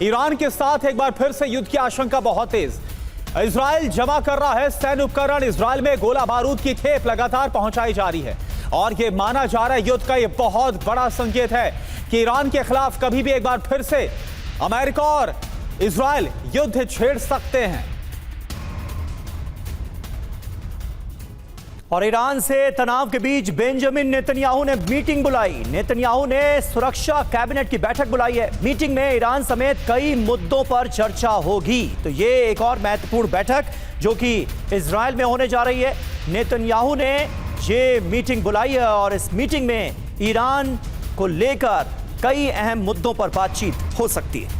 Iran के साथ एक बार फिर से युद्ध की आशंका बहुत तेज। इजराइल जमा कर रहा है सैन्य उपकरण। इजराइल में गोला बारूद की खेप लगातार पहुंचाई जा रही है और यह माना जा रहा है युद्ध का यह बहुत बड़ा संकेत है कि ईरान के खिलाफ कभी भी एक बार फिर से अमेरिका और इजराइल युद्ध छेड़ सकते हैं। और ईरान से तनाव के बीच बेंजामिन नेतन्याहू ने मीटिंग बुलाई। नेतन्याहू ने सुरक्षा कैबिनेट की बैठक बुलाई है। मीटिंग में ईरान समेत कई मुद्दों पर चर्चा होगी। तो ये एक और महत्वपूर्ण बैठक जो कि इजराइल में होने जा रही है। नेतन्याहू ने ये मीटिंग बुलाई है और इस मीटिंग में ईरान को लेकर कई अहम मुद्दों पर बातचीत हो सकती है।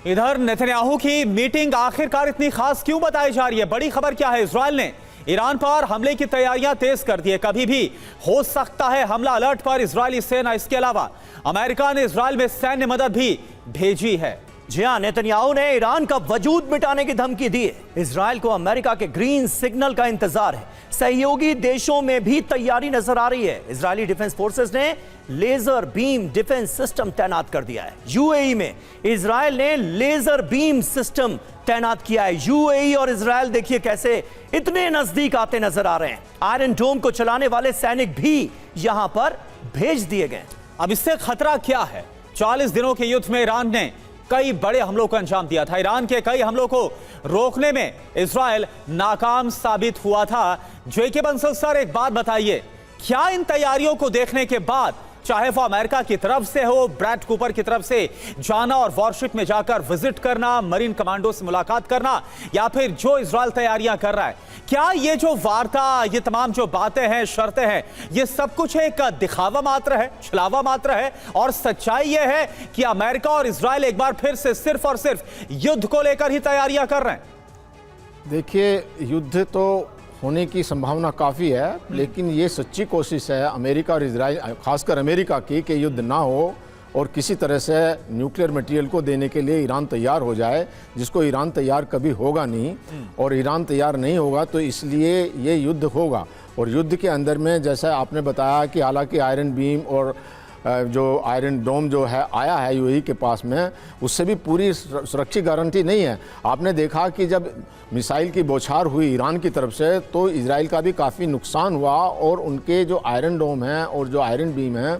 इधर नेतन्याहू की मीटिंग आखिरकार इतनी खास क्यों बताई जा रही है? बड़ी खबर क्या है? इजराइल ने ईरान पर हमले की तैयारियां तेज कर दी है। कभी भी हो सकता है हमला। अलर्ट पर इजरायली सेना। इसके अलावा अमेरिका ने इजराइल में सैन्य मदद भी भेजी है। जी हां, नेतन्याहू ने ईरान का वजूद मिटाने की धमकी दी है। इजराइल को अमेरिका के ग्रीन सिग्नल का इंतजार है। सहयोगी देशों में भी तैयारी नजर आ रही है। इजरायली डिफेंस फोर्सेस ने लेजर बीम डिफेंस सिस्टम तैनात कर दिया है। यूएई में इजराइल ने लेजर बीम सिस्टम तैनात किया है। यूएई और इजराइल देखिए कैसे इतने नजदीक आते नजर आ रहे हैं। आयरन डोम को चलाने वाले सैनिक भी यहां पर भेज दिए गए। अब इससे खतरा क्या है? 40 दिनों के युद्ध में ईरान ने कई बड़े हमलों को अंजाम दिया था। ईरान के कई हमलों को रोकने में इजराइल नाकाम साबित हुआ था। जेके बंसल सर, एक बात बताइए, क्या इन तैयारियों को देखने के बाद, चाहे वो अमेरिका की तरफ से हो, ब्रैड कूपर की तरफ से जाना और वॉरशिप में जाकर विजिट करना, मरीन कमांडो से मुलाकात करना, या फिर जो इजराइल तैयारियां कर रहा है, क्या ये जो वार्ता, ये तमाम जो बातें हैं, शर्तें हैं, ये सब कुछ एक दिखावा मात्र है, छलावा मात्र है? और सच्चाई ये है कि अमेरिका और इजराइल एक बार फिर से सिर्फ और सिर्फ युद्ध को लेकर ही तैयारियां कर रहे हैं? देखिए, युद्ध तो होने की संभावना काफ़ी है, लेकिन ये सच्ची कोशिश है अमेरिका और इजराइल, खासकर अमेरिका की, कि युद्ध ना हो और किसी तरह से न्यूक्लियर मटेरियल को देने के लिए ईरान तैयार हो जाए, जिसको ईरान तैयार कभी होगा नहीं। और ईरान तैयार नहीं होगा तो इसलिए ये युद्ध होगा। और युद्ध के अंदर में जैसा आपने बताया कि हालांकि आयरन बीम और जो आयरन डोम जो है आया है यूएई के पास में, उससे भी पूरी सुरक्षित गारंटी नहीं है। आपने देखा कि जब मिसाइल की बौछार हुई ईरान की तरफ से तो इजराइल का भी काफ़ी नुकसान हुआ और उनके जो आयरन डोम हैं और जो आयरन बीम हैं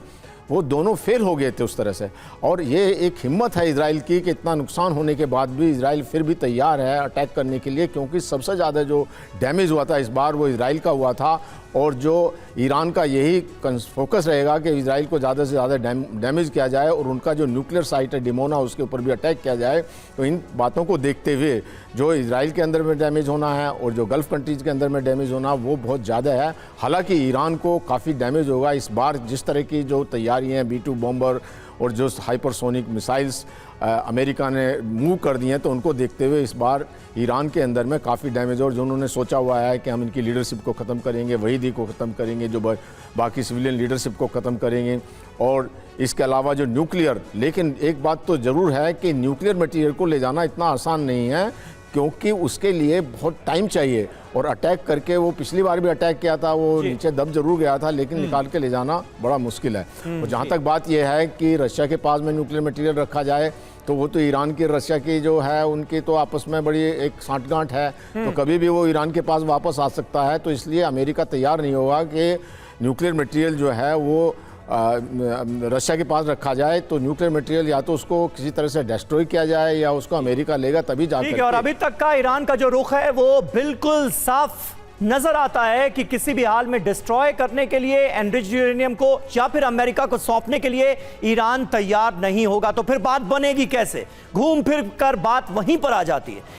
वो दोनों फेल हो गए थे उस तरह से। और ये एक हिम्मत है इजराइल की कि इतना नुकसान होने के बाद भी इजराइल फिर भी तैयार है अटैक करने के लिए, क्योंकि सबसे ज़्यादा जो डैमेज हुआ था इस बार वो इजराइल का हुआ था। और जो ईरान का यही फोकस रहेगा कि इजराइल को ज़्यादा से ज़्यादा डैमेज किया जाए और उनका जो न्यूक्लियर साइट है डिमोना, उसके ऊपर भी अटैक किया जाए। तो इन बातों को देखते हुए जो इजराइल के अंदर में डैमेज होना है और जो गल्फ़ कंट्रीज़ के अंदर में डैमेज होना वो बहुत ज़्यादा है। हालांकि ईरान को काफ़ी डैमेज होगा इस बार। जिस तरह की जो तैयारियाँ हैं, B-2 बॉम्बर और जो हाइपरसोनिक मिसाइल्स अमेरिका ने मूव कर दी हैं, तो उनको देखते हुए इस बार ईरान के अंदर में काफ़ी डैमेज। और जो उन्होंने सोचा हुआ है कि हम इनकी लीडरशिप को ख़त्म करेंगे, वहीदी को ख़त्म करेंगे, जो बाकी सिविलियन लीडरशिप को ख़त्म करेंगे, और इसके अलावा जो न्यूक्लियर। लेकिन एक बात तो ज़रूर है कि न्यूक्लियर मटीरियल को ले जाना इतना आसान नहीं है, क्योंकि उसके लिए बहुत टाइम चाहिए। और अटैक करके, वो पिछली बार भी अटैक किया था, वो नीचे दब जरूर गया था, लेकिन निकाल के ले जाना बड़ा मुश्किल है। और जहाँ तक बात यह है कि रशिया के पास में न्यूक्लियर मटेरियल रखा जाए, तो वो तो ईरान की, रशिया की जो है उनकी तो आपस में बड़ी एक साठगांठ है, तो कभी भी वो ईरान के पास वापस आ सकता है। तो इसलिए अमेरिका तैयार नहीं होगा कि न्यूक्लियर मटेरियल जो है वो रशिया के पास रखा जाए। तो न्यूक्लियर मटेरियल या तो उसको किसी तरह से डिस्ट्रॉय किया जाए या उसको अमेरिका लेगा, तभी जाकर। और अभी तक का ईरान का जो रुख है वो बिल्कुल साफ नजर आता है कि किसी भी हाल में डिस्ट्रॉय करने के लिए एनरिच्ड यूरेनियम को या फिर अमेरिका को सौंपने के लिए ईरान तैयार नहीं होगा। तो फिर बात बनेगी कैसे? घूम फिर कर बात वहीं पर आ जाती है।